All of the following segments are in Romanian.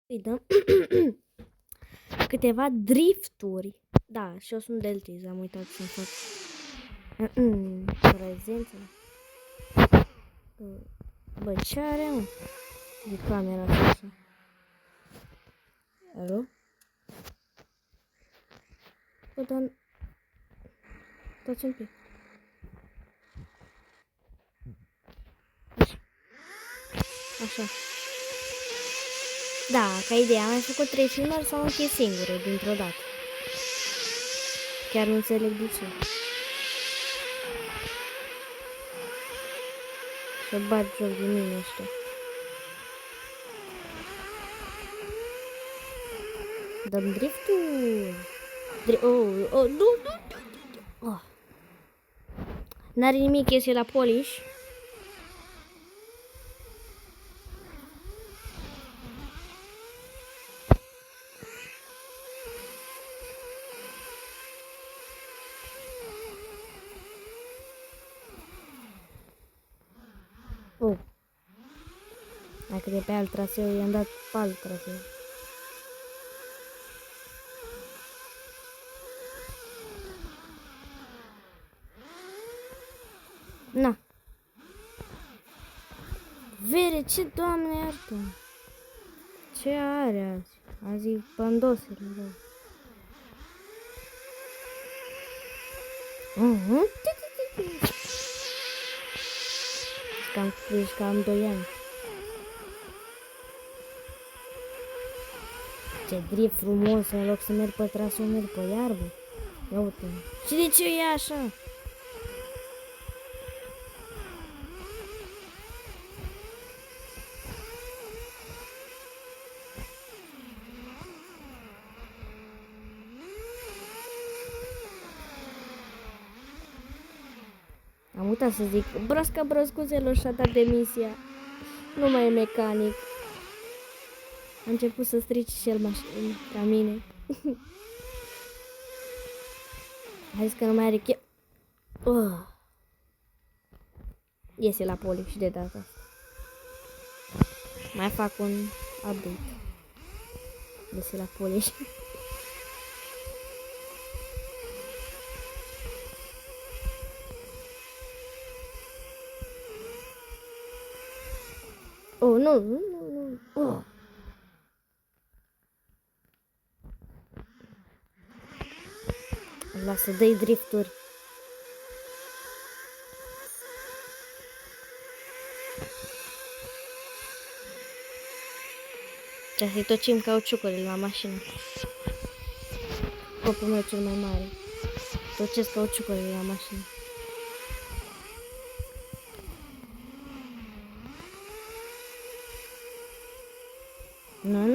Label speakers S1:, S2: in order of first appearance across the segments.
S1: Îi dăm câteva drifturi. Da, și eu sunt deltiz, am uitat să-mi fac prezența. Bă, ce are, mă? De camera asta așa. Alo? Bă, dar... Dați un pic. Așa. Așa. Da, ca idee, am mai făcut 3 filmări sau închei singură, dintr-o dată. Chiar nu înțeleg de ce. Să bat joc de mine ăștia. Dăm driftul. Nu. Oh. N-are nimic, iese la polish. Oh. Dacă de pe alt traseu, i-am dat pe alt traseu. Na. Vere, ce doamne iartă. Ce are azi? Azi e pandosele, da. Cam 2 ani. Ce drift frumos, în loc să merg pe traseu, merg pe iarbă. Ia uite. Și de ce e așa? Am uitat să zic, brosca broscuțelor și-a dat demisia. Nu mai e mecanic. A început să strici și el mașini, ca mine. A zis că nu mai are chef. Iese la poli și de data asta. Mai fac un update. Iese la poli și... Oh, nu. Oh. Lasă, dă-i drifturi. Ce să-i tocim cauciucurile la mașină. Copul meu cel mai mare. Tocesc cauciucurile la mașină. Nu.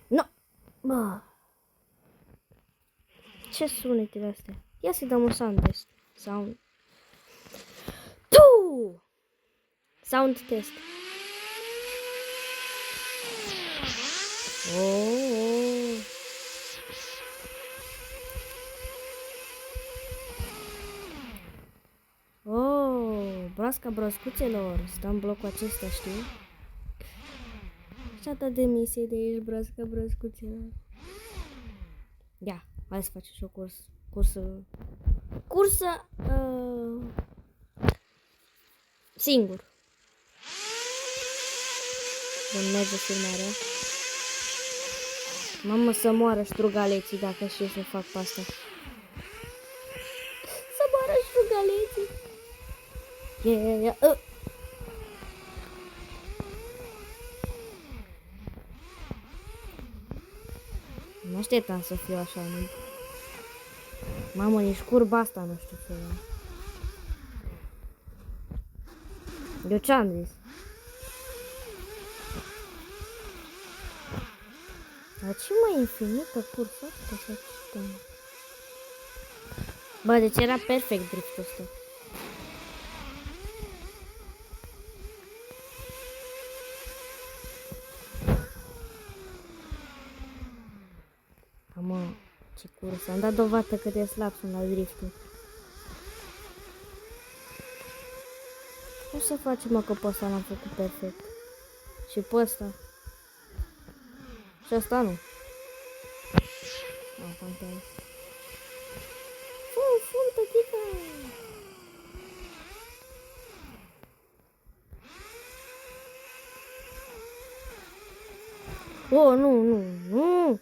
S1: Nu. Bă. Ce sunetele astea? Ia să-i dăm un sound test. Sound test. Broasca broscuțelor. Stă în blocul acesta, știi? Și-a dat demisie de aici, broasca broscuțelor. Ia, hai să facem și o cursă singur. Vom merge filmarea. Mamă, să moară ștrugaleții dacă știu să fac pe asta. Să moară ștrugaleții. Nu așteptam să fiu așa, nu? Mamă, nici curba asta nu știu să iau. Eu ce-am zis? Dar ce mai infinită cursa asta să citim? Bă, deci era perfect driftul ăsta. Mă, ce cursă. Am dat dovadă cât de slab sunt la driftul. să facem, mă, că pe ăsta l-am făcut perfect. Și pe ăsta. Și ăsta nu. Nu contează. Fum, tătică! Oh, nu!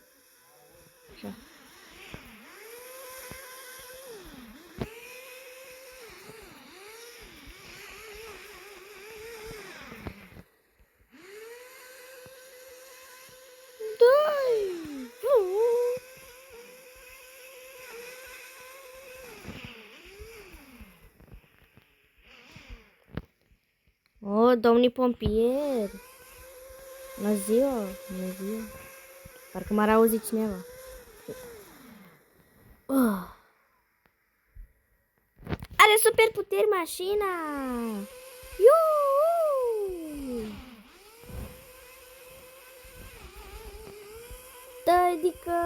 S1: Așa. Dai! Oh, domnii pompieri! Bună ziua! Bună ziua! Parcă m-ar auzi cineva. Oh. Are super puteri mașina! Iuuu! Tăidică!